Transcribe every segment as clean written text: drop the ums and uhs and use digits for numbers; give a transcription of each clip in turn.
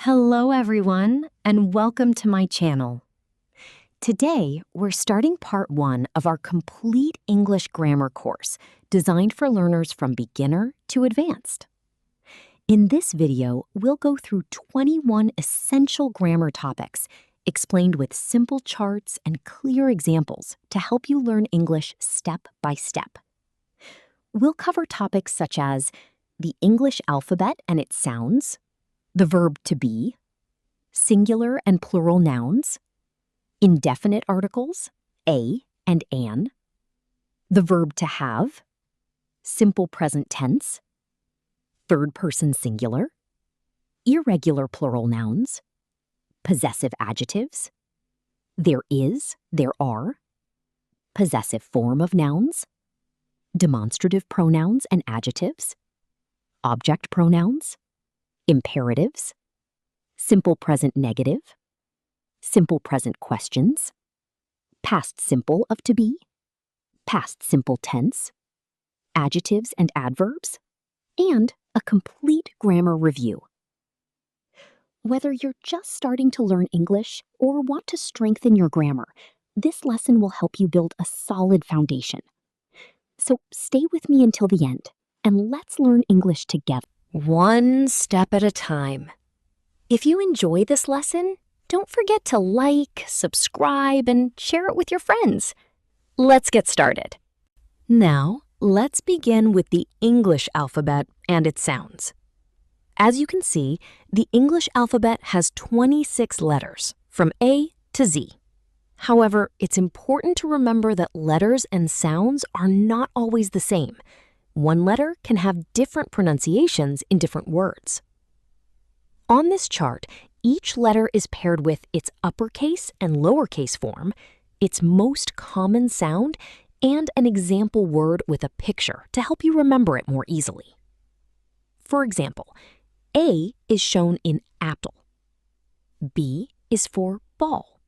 Hello everyone, and welcome to my channel. Today, we're starting part 1 of our complete English grammar course designed for learners from beginner to advanced. In this video, we'll go through 21 essential grammar topics explained with simple charts and clear examples to help you learn English step by step. We'll cover topics such as the English alphabet and its sounds, the verb to be, singular and plural nouns, indefinite articles, a and an, the verb to have, simple present tense, third person singular, irregular plural nouns, possessive adjectives, there is, there are, possessive form of nouns, demonstrative pronouns and adjectives, object pronouns, imperatives, simple present negative, simple present questions, past simple of to be, past simple tense, adjectives and adverbs, and a complete grammar review. Whether you're just starting to learn English or want to strengthen your grammar, this lesson will help you build a solid foundation. So stay with me until the end, and let's learn English together. One step at a time. If you enjoy this lesson, don't forget to like, subscribe, and share it with your friends. Let's get started. Now, let's begin with the English alphabet and its sounds. As you can see, the English alphabet has 26 letters, from A to Z. However, it's important to remember that letters and sounds are not always the same. One letter can have different pronunciations in different words. On this chart, each letter is paired with its uppercase and lowercase form, its most common sound, and an example word with a picture to help you remember it more easily. For example, A is shown in apple. B is for ball.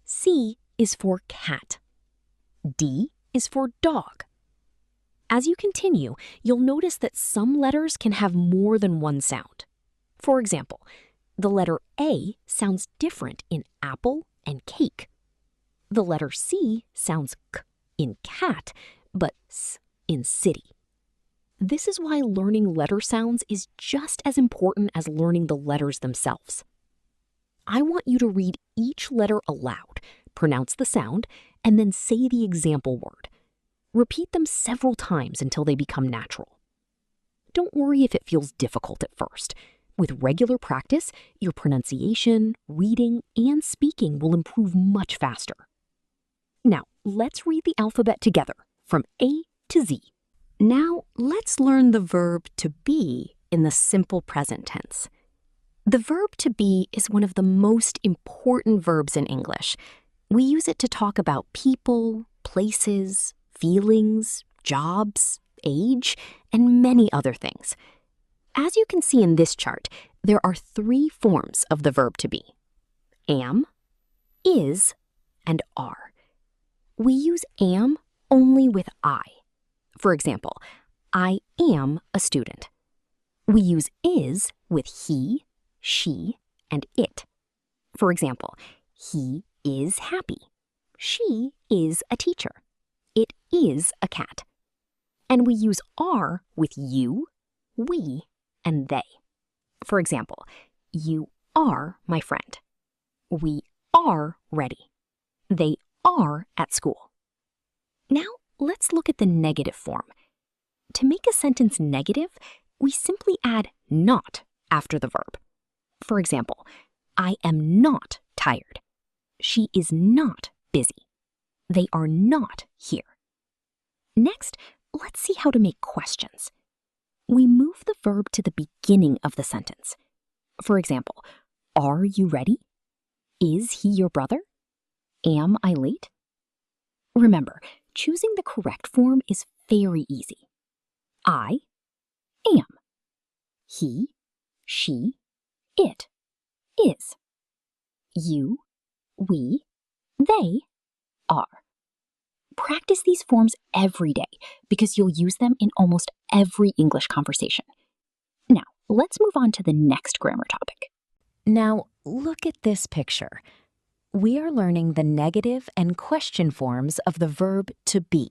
C is for cat. D is for dog. As you continue, you'll notice that some letters can have more than one sound. For example, the letter A sounds different in apple and cake. The letter C sounds k in cat, but s in city. This is why learning letter sounds is just as important as learning the letters themselves. I want you to read each letter aloud, pronounce the sound, and then say the example word. Repeat them several times until they become natural. Don't worry if it feels difficult at first. With regular practice, your pronunciation, reading, and speaking will improve much faster. Now, let's read the alphabet together, from A to Z. Now, let's learn the verb to be in the simple present tense. The verb to be is one of the most important verbs in English. We use it to talk about people, places, feelings, jobs, age, and many other things. As you can see in this chart, there are 3 forms of the verb to be: am, is, and are. We use am only with I. For example, I am a student. We use is with he, she, and it. For example, he is happy. She is a teacher. It is a cat. And we use are with you, we, and they. For example, you are my friend. We are ready. They are at school. Now, let's look at the negative form. To make a sentence negative, we simply add not after the verb. For example, I am not tired. She is not busy. They are not here. Next, let's see how to make questions. We move the verb to the beginning of the sentence. For example, are you ready? Is he your brother? Am I late? Remember, choosing the correct form is very easy. I am. He, she, it is. You, we, they are. Practice these forms every day because you'll use them in almost every English conversation. Now, let's move on to the next grammar topic. Now, look at this picture. We are learning the negative and question forms of the verb to be.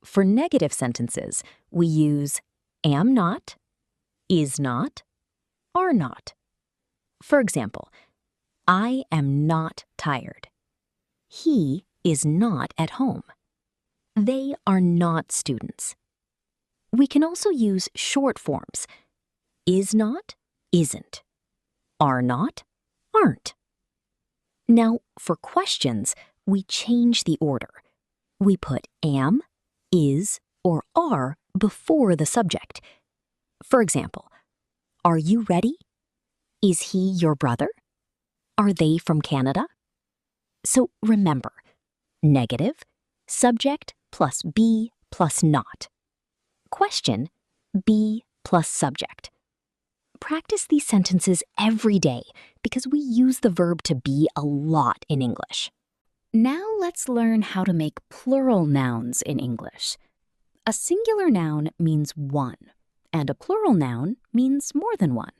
For negative sentences, we use am not, is not, are not. For example, I am not tired. He is not at home. They are not students. We can also use short forms. Is not, isn't. Are not, aren't. Now, for questions, we change the order. We put am, is, or are before the subject. For example, are you ready? Is he your brother? Are they from Canada? So remember, negative, subject plus be plus not. Question, be plus subject. Practice these sentences every day because we use the verb to be a lot in English. Now let's learn how to make plural nouns in English. A singular noun means one, and a plural noun means more than one.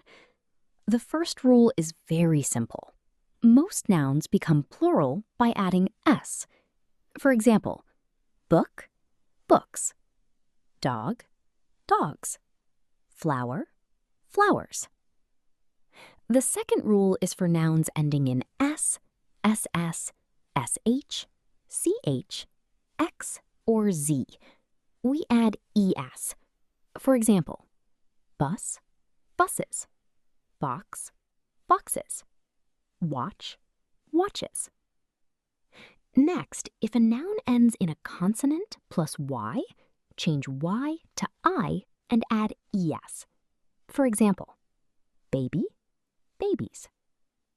The first rule is very simple. Most nouns become plural by adding S. For example, book, books. Dog, dogs. Flower, flowers. The second rule is for nouns ending in S, SS, SH, CH, X, or Z. We add ES. For example, bus, buses. Box, boxes. Watch, watches. Next, if a noun ends in a consonant plus Y, change Y to I and add ES. For example, baby, babies.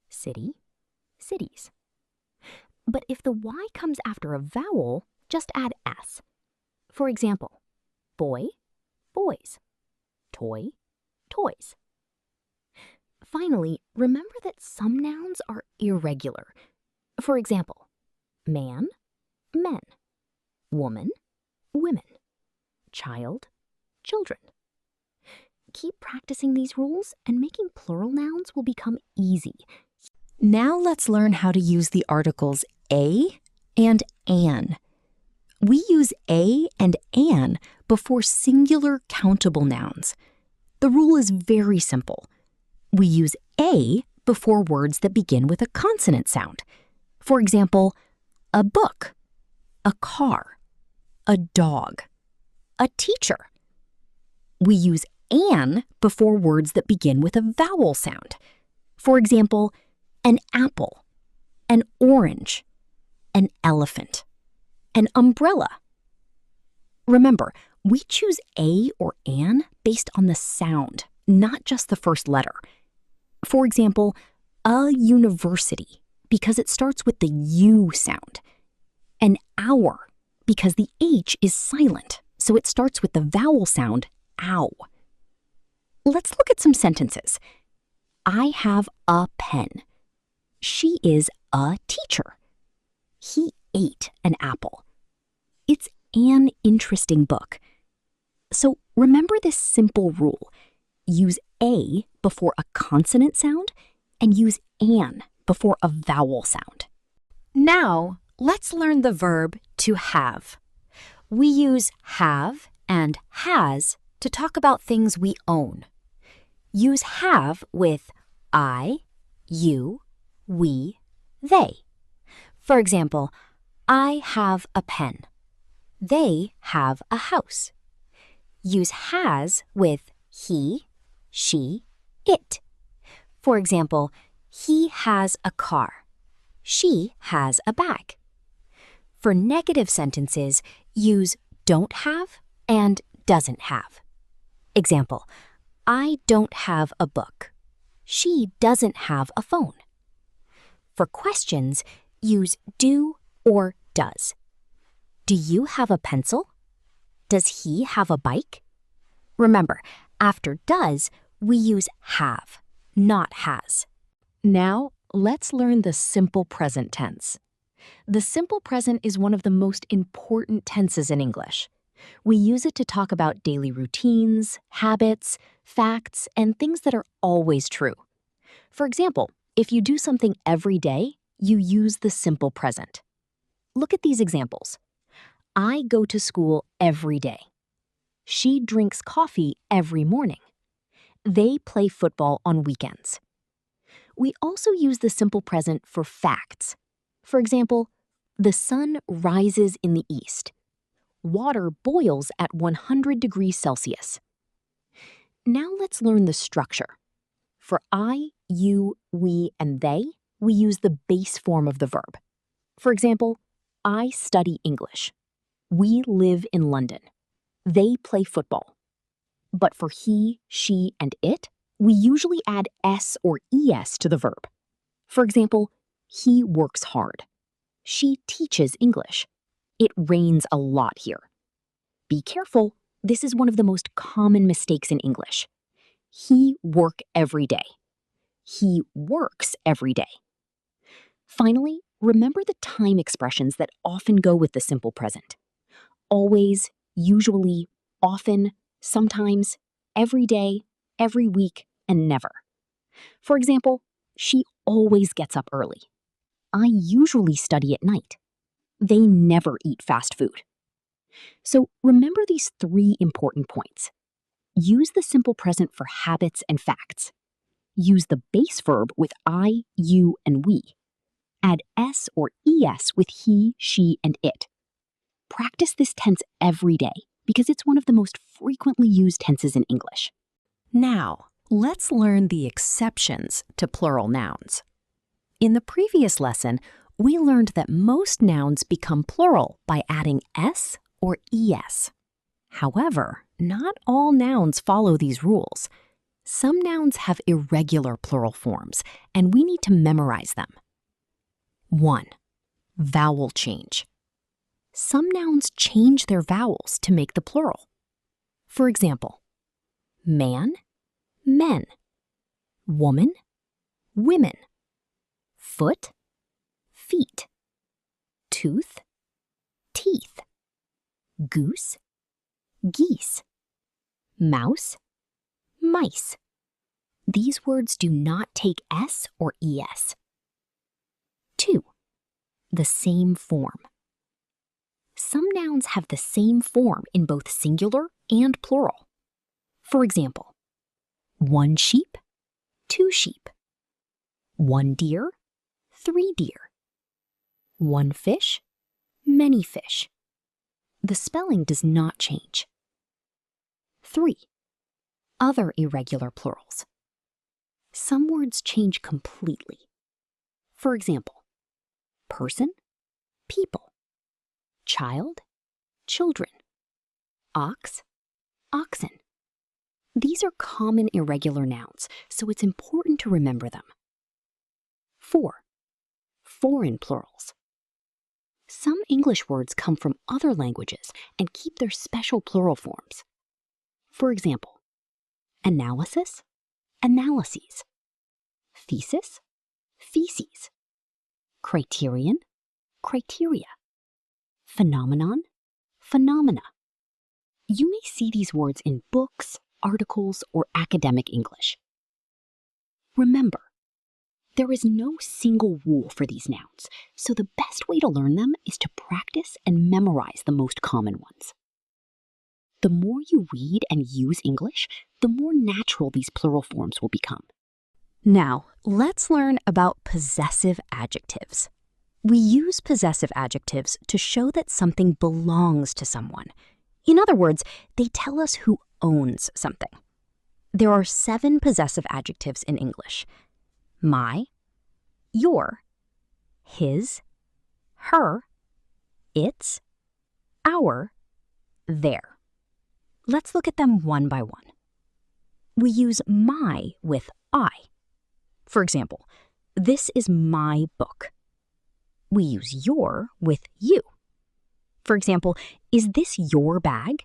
City, cities. But if the Y comes after a vowel, just add S. For example, boy, boys. Toy, toys. Finally, remember that some nouns are irregular. For example, man, men. Woman, women. Child, children. Keep practicing these rules and making plural nouns will become easy. Now let's learn how to use the articles a and an. We use a and an before singular countable nouns. The rule is very simple. We use a before words that begin with a consonant sound. For example, a book, a car, a dog, a teacher. We use an before words that begin with a vowel sound. For example, an apple, an orange, an elephant, an umbrella. Remember, we choose a or an based on the sound, not just the first letter. For example, a university, because it starts with the U sound. An hour, because the H is silent, so it starts with the vowel sound, ow. Let's look at some sentences. I have a pen. She is a teacher. He ate an apple. It's an interesting book. So remember this simple rule. Use a before a consonant sound and use an before a vowel sound. Now, let's learn the verb to have. We use have and has to talk about things we own. Use have with I, you, we, they. For example, I have a pen. They have a house. Use has with he, she, it. For example, he has a car. She has a bag. For negative sentences, use don't have and doesn't have. Example, I don't have a book. She doesn't have a phone. For questions, use do or does. Do you have a pencil? Does he have a bike? Remember, after does, we use have, not has. Now, let's learn the simple present tense. The simple present is one of the most important tenses in English. We use it to talk about daily routines, habits, facts, and things that are always true. For example, if you do something every day, you use the simple present. Look at these examples. I go to school every day. She drinks coffee every morning. They play football on weekends. We also use the simple present for facts. For example, the sun rises in the east. Water boils at 100 degrees Celsius. Now let's learn the structure. For I, you, we, and they, we use the base form of the verb. For example, I study English. We live in London. They play football. But for he, she, and it, we usually add S or ES to the verb. For example, he works hard. She teaches English. It rains a lot here. Be careful, this is one of the most common mistakes in English. He work every day. He works every day. Finally, remember the time expressions that often go with the simple present. Always, usually, often, sometimes, every day, every week, and never. For example, she always gets up early. I usually study at night. They never eat fast food. So remember these 3 important points. Use the simple present for habits and facts. Use the base verb with I, you, and we. Add S or ES with he, she, and it. Practice this tense every day because it's one of the most frequently used tenses in English. Now, let's learn the exceptions to plural nouns. In the previous lesson, we learned that most nouns become plural by adding S or ES. However, not all nouns follow these rules. Some nouns have irregular plural forms, and we need to memorize them. 1. Vowel change. Some nouns change their vowels to make the plural. For example, man, men, woman, women, foot, feet, tooth, teeth, goose, geese, mouse, mice. These words do not take S or ES. 2. The same form. Some nouns have the same form in both singular and plural. For example, 1 sheep, 2 sheep, 1 deer, 3 deer, 1 fish, many fish. The spelling does not change. 3. Other irregular plurals. Some words change completely. For example, person, people, child, children, ox, oxen. These are common irregular nouns, so it's important to remember them. 4. Foreign plurals. Some English words come from other languages and keep their special plural forms. For example, analysis, analyses, thesis, theses, criterion, criteria, phenomenon, phenomena. You may see these words in books, articles, or academic English. Remember, there is no single rule for these nouns, so the best way to learn them is to practice and memorize the most common ones. The more you read and use English, the more natural these plural forms will become. Now, let's learn about possessive adjectives. We use possessive adjectives to show that something belongs to someone. In other words, they tell us who owns something. There are 7 possessive adjectives in English: my, your, his, her, its, our, their. Let's look at them one by one. We use my with I. For example, this is my book. We use your with you. For example, is this your bag?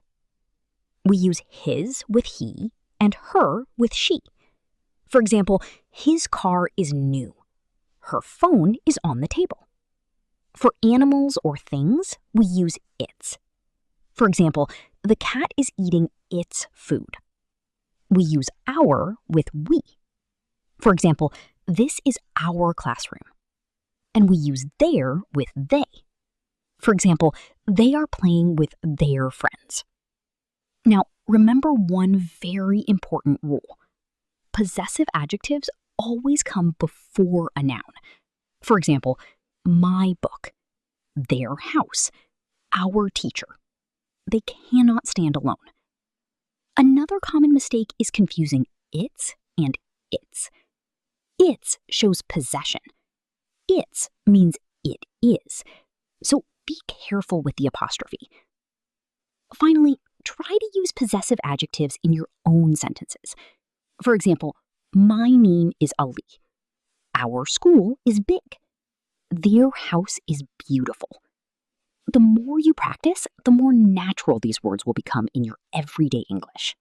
We use his with he and her with she. For example, his car is new. Her phone is on the table. For animals or things, we use its. For example, the cat is eating its food. We use our with we. For example, This is our classroom. And we use their with they. For example, they are playing with their friends. Now, remember one very important rule. Possessive adjectives always come before a noun. For example, my book, their house, our teacher. They cannot stand alone. Another common mistake is confusing its and its. Its shows possession. Its means it is. So be careful with the apostrophe. Finally, try to use possessive adjectives in your own sentences. For example, my name is Ali. Our school is big. Their house is beautiful. The more you practice, the more natural these words will become in your everyday English.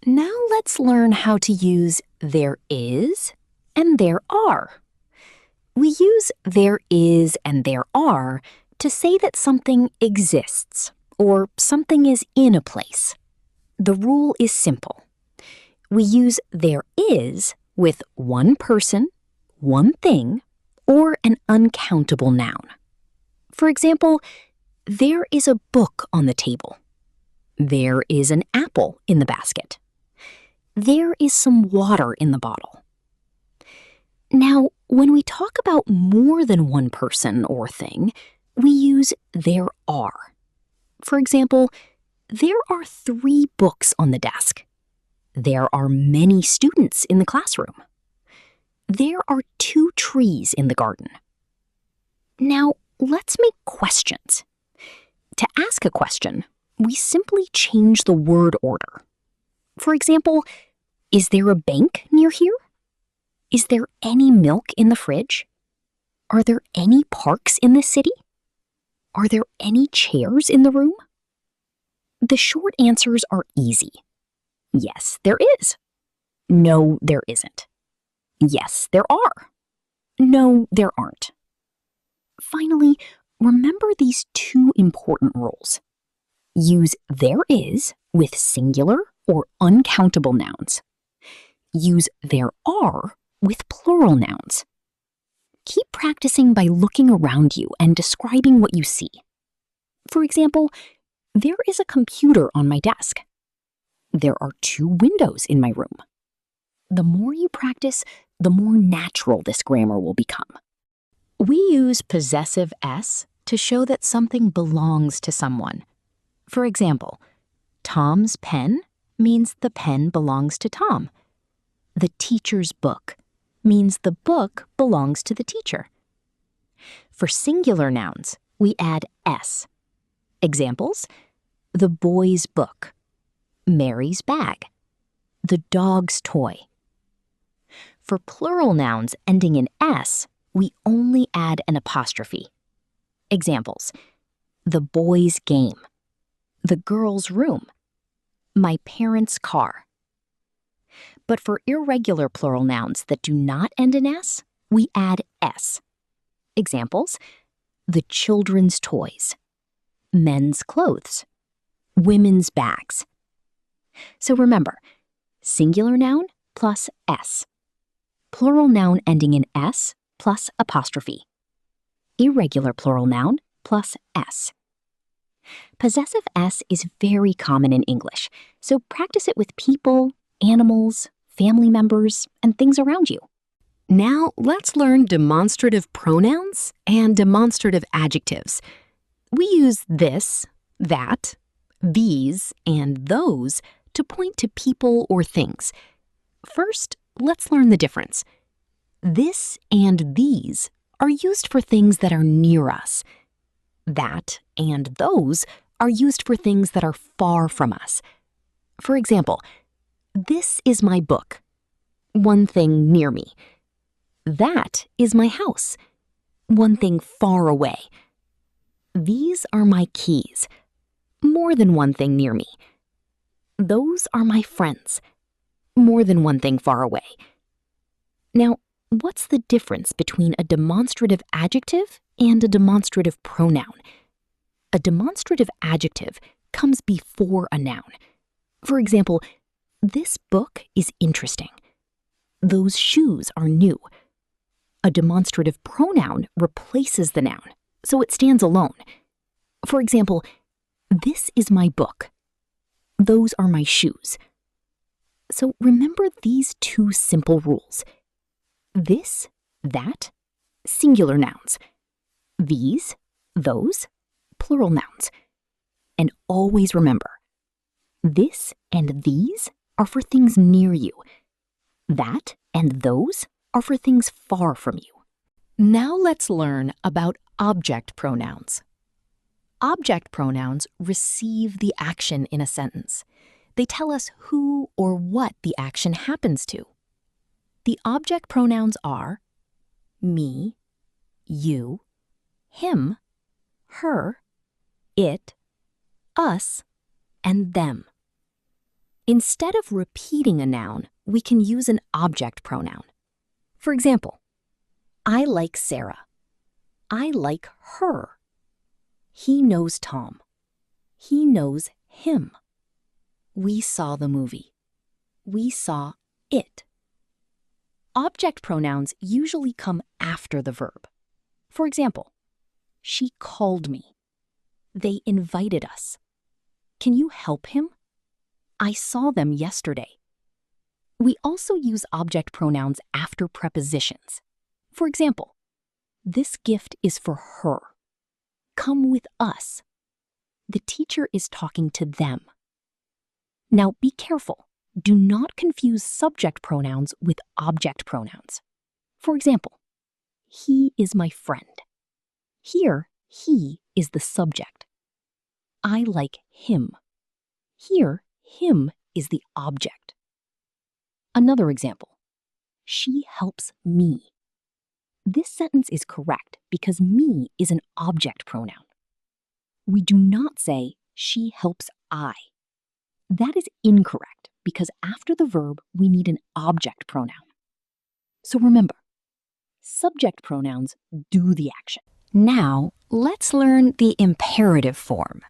Now let's learn how to use there is and there are. We use there is and there are to say that something exists or something is in a place. The rule is simple. We use there is with one person, one thing, or an uncountable noun. For example, there is a book on the table. There is an apple in the basket. There is some water in the bottle. Now, when we talk about more than one person or thing, we use there are. For example, there are 3 books on the desk. There are many students in the classroom. There are 2 trees in the garden. Now, let's make questions. To ask a question, we simply change the word order. For example, is there a bank near here? Is there any milk in the fridge? Are there any parks in this city? Are there any chairs in the room? The short answers are easy. Yes, there is. No, there isn't. Yes, there are. No, there aren't. Finally, remember these 2 important rules. Use there is with singular or uncountable nouns. Use there are with plural nouns. Keep practicing by looking around you and describing what you see. For example, there is a computer on my desk. There are 2 windows in my room. The more you practice, the more natural this grammar will become. We use Possessive S to show that something belongs to someone. For example, Tom's pen means the pen belongs to Tom. The teacher's book means the book belongs to the teacher. For singular nouns, we add S. Examples: the boy's book, Mary's bag, the dog's toy. For plural nouns ending in S, we only add an apostrophe. Examples: the boy's game, the girl's room, my parents' car. But for irregular plural nouns that do not end in S, we add S. Examples: the children's toys, men's clothes, women's bags. So remember, singular noun plus S. Plural noun ending in S plus apostrophe. Irregular plural noun plus S. Possessive S is very common in English, so practice it with people, animals, family members, and things around you. Now let's learn demonstrative pronouns and demonstrative adjectives. We use this, that, these, and those to point to people or things. First, let's learn the difference. This and these are used for things that are near us. That and those are used for things that are far from us. For example, this is my book, one thing near me. That is my house, one thing far away. These are my keys, more than one thing near me. Those are my friends, more than one thing far away. Now, what's the difference between a demonstrative adjective and a demonstrative pronoun? A demonstrative adjective comes before a noun. For example, this book is interesting. Those shoes are new. A demonstrative pronoun replaces the noun, so it stands alone. For example, this is my book. Those are my shoes. So remember these two simple rules. This, that, singular nouns. These, those, plural nouns. And always remember, this and these are for things near you. That and those are for things far from you. Now let's learn about object pronouns. Object pronouns receive the action in a sentence. They tell us who or what the action happens to. The object pronouns are me, you, him, her, it, us, and them. Instead of repeating a noun, we can use an object pronoun. For example, I like Sarah. I like her. He knows Tom. He knows him. We saw the movie. We saw it. Object pronouns usually come after the verb. For example, she called me. They invited us. Can you help him? I saw them yesterday. We also use object pronouns after prepositions. For example, this gift is for her. Come with us. The teacher is talking to them. Now be careful. Do not confuse subject pronouns with object pronouns. For example, he is my friend. Here, he is the subject. I like him. Here, him is the object. Another example, she helps me. This sentence is correct because me is an object pronoun. We do not say, she helps I. That is incorrect because after the verb, we need an object pronoun. So remember, subject pronouns do the action. Now, let's learn the imperative form.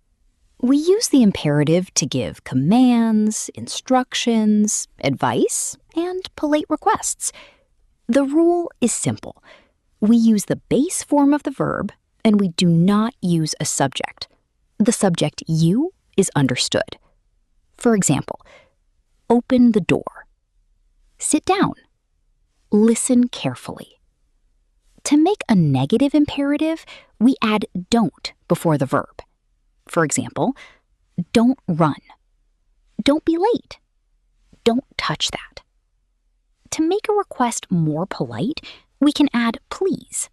We use the imperative to give commands, instructions, advice, and polite requests. The rule is simple. We use the base form of the verb, and we do not use a subject. The subject you is understood. For example, open the door. Sit down. Listen carefully. To make a negative imperative, we add don't before the verb. For example, don't run. Don't be late. Don't touch that. To make a request more polite, we can add please.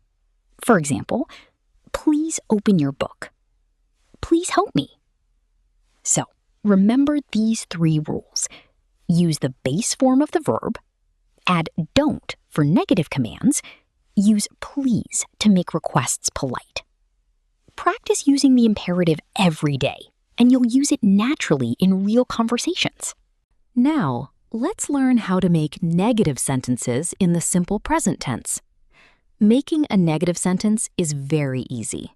For example, please open your book. Please help me. So, remember these three rules. Use the base form of the verb, add don't for negative commands, use please to make requests polite. Practice using the imperative every day, and you'll use it naturally in real conversations. Now, let's learn how to make negative sentences in the simple present tense. Making a negative sentence is very easy.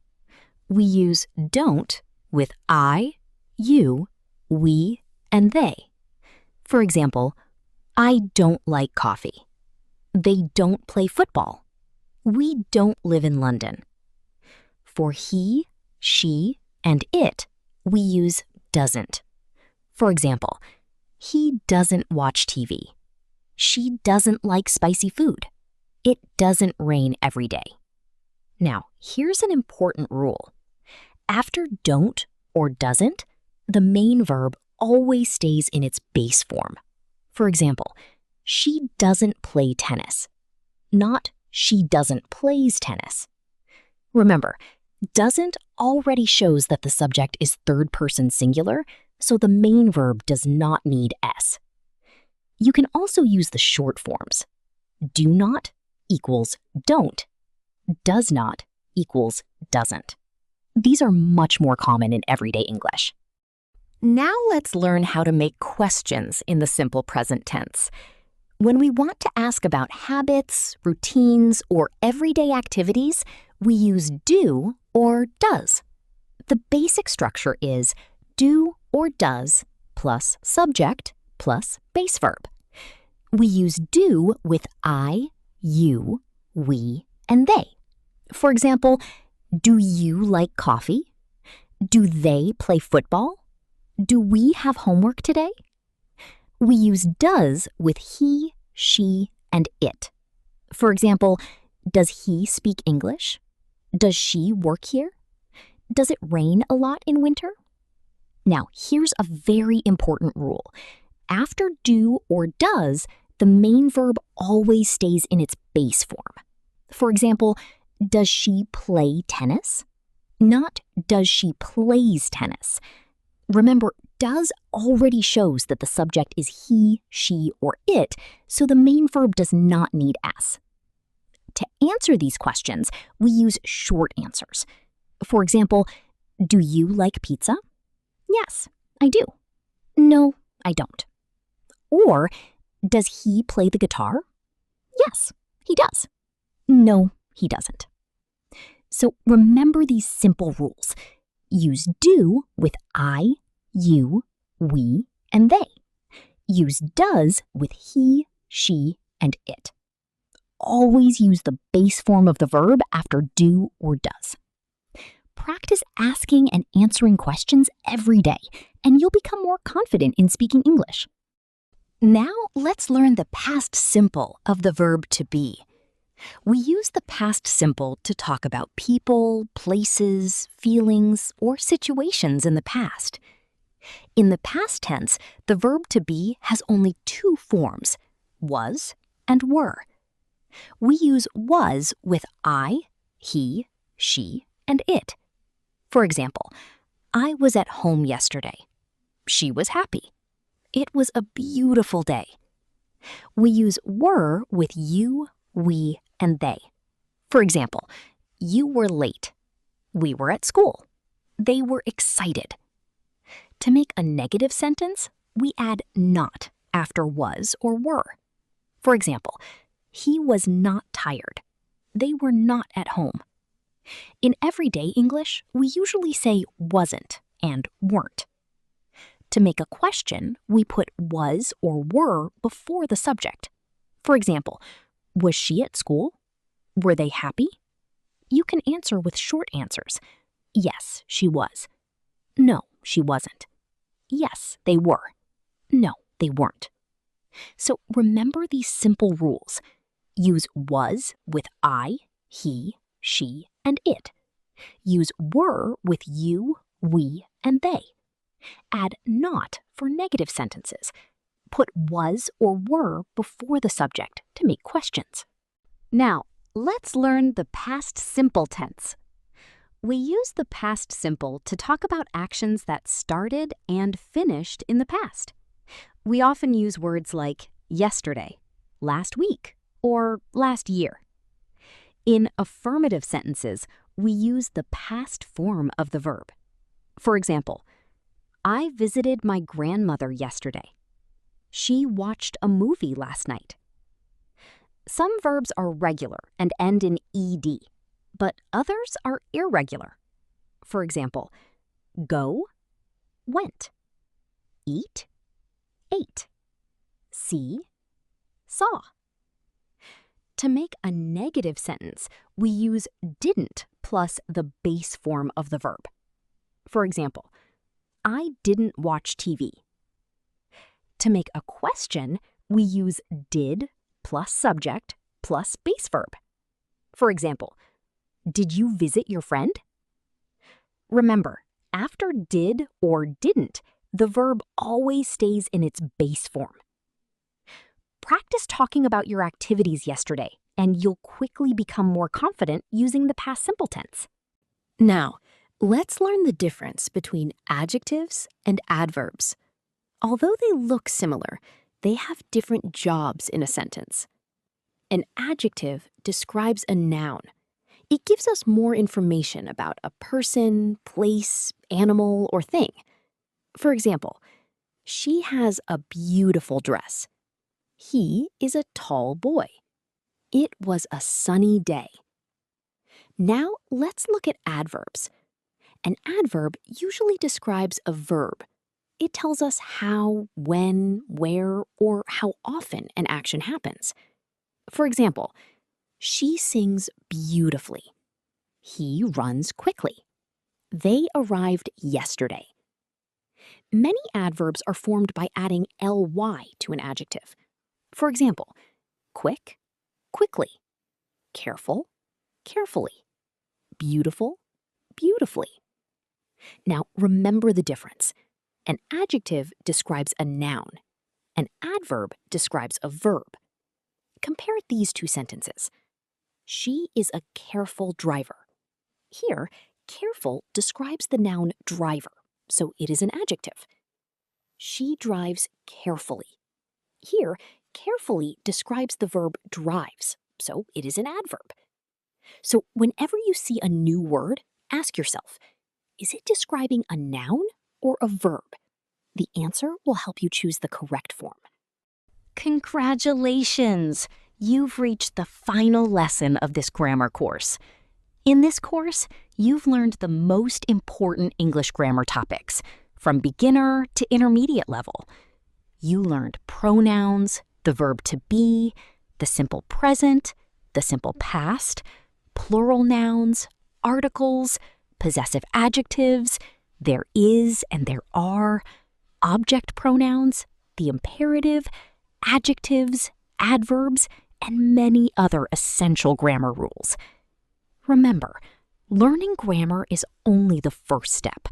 We use don't with I, you, we, and they. For example, I don't like coffee. They don't play football. We don't live in London. For he, she, and it, we use doesn't. For example, he doesn't watch TV. She doesn't like spicy food. It doesn't rain every day. Now, here's an important rule. After don't or doesn't, the main verb always stays in its base form. For example, she doesn't play tennis, not she doesn't plays tennis. Remember, doesn't already shows that the subject is third person singular, so the main verb does not need S. You can also use the short forms. Do not equals don't. Does not equals doesn't. These are much more common in everyday English. Now let's learn how to make questions in the simple present tense. When we want to ask about habits, routines, or everyday activities, we use do or does. The basic structure is do or does plus subject plus base verb. We use do with I, you, we, and they. For example, do you like coffee? Do they play football? Do we have homework today? We use does with he, she, and it. For example, does he speak English? Does she work here? Does it rain a lot in winter? Now, here's a very important rule. After do or does, the main verb always stays in its base form. For example, does she play tennis? Not does she plays tennis. Remember, does already shows that the subject is he, she, or it, so the main verb does not need S. To answer these questions, we use short answers. For example, do you like pizza? Yes, I do. No, I don't. Or, does he play the guitar? Yes, he does. No, he doesn't. So remember these simple rules. Use do with I, you, we, and they. Use does with he, she, and it. Always use the base form of the verb after do or does. Practice asking and answering questions every day, and you'll become more confident in speaking English. Now let's learn the past simple of the verb to be. We use the past simple to talk about people, places, feelings, or situations in the past. In the past tense, the verb to be has only two forms, was and were. We use was with I, he, she, and it. For example, I was at home yesterday. She was happy. It was a beautiful day. We use were with you, we, and they. For example, you were late. We were at school. They were excited. To make a negative sentence, we add not after was or were. For example, he was not tired. They were not at home. In everyday English, we usually say wasn't and weren't. To make a question, we put was or were before the subject. For example, was she at school? Were they happy? You can answer with short answers. Yes, she was. No, she wasn't. Yes, they were. No, they weren't. So remember these simple rules. Use was with I, he, she, and it. Use were with you, we, and they. Add not for negative sentences. Put was or were before the subject to make questions. Now, let's learn the past simple tense. We use the past simple to talk about actions that started and finished in the past. We often use words like yesterday, last week, or last year. In affirmative sentences, we use the past form of the verb. For example, I visited my grandmother yesterday. She watched a movie last night. Some verbs are regular and end in ed, but others are irregular. For example, go, went. Eat, ate. See, saw. To make a negative sentence, we use didn't plus the base form of the verb. For example, I didn't watch TV. To make a question, we use did plus subject plus base verb. For example, did you visit your friend? Remember, after did or didn't, the verb always stays in its base form. Practice talking about your activities yesterday, and you'll quickly become more confident using the past simple tense. Now, let's learn the difference between adjectives and adverbs. Although they look similar, they have different jobs in a sentence. An adjective describes a noun. It gives us more information about a person, place, animal, or thing. For example, she has a beautiful dress. He is a tall boy. It was a sunny day. Now let's look at adverbs. An adverb usually describes a verb. It tells us how, when, where, or how often an action happens. For example, she sings beautifully. He runs quickly. They arrived yesterday. Many adverbs are formed by adding ly to an adjective. For example, quick, quickly, careful, carefully, beautiful, beautifully. Now, remember the difference. An adjective describes a noun. An adverb describes a verb. Compare these two sentences. She is a careful driver. Here, careful describes the noun driver, so it is an adjective. She drives carefully. Here, carefully describes the verb drives, so it is an adverb. So whenever you see a new word, ask yourself, is it describing a noun or a verb? The answer will help you choose the correct form. Congratulations! You've reached the final lesson of this grammar course. In this course, you've learned the most important English grammar topics, from beginner to intermediate level. You learned pronouns, the verb to be, the simple present, the simple past, plural nouns, articles, possessive adjectives, there is and there are, object pronouns, the imperative, adjectives, adverbs, and many other essential grammar rules. Remember, learning grammar is only the first step.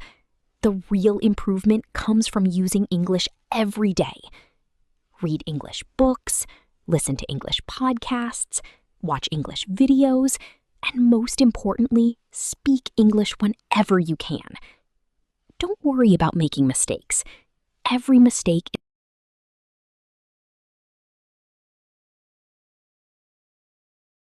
The real improvement comes from using English every day. Read English books, listen to English podcasts, watch English videos, and most importantly, speak English whenever you can. Don't worry about making mistakes. Every mistake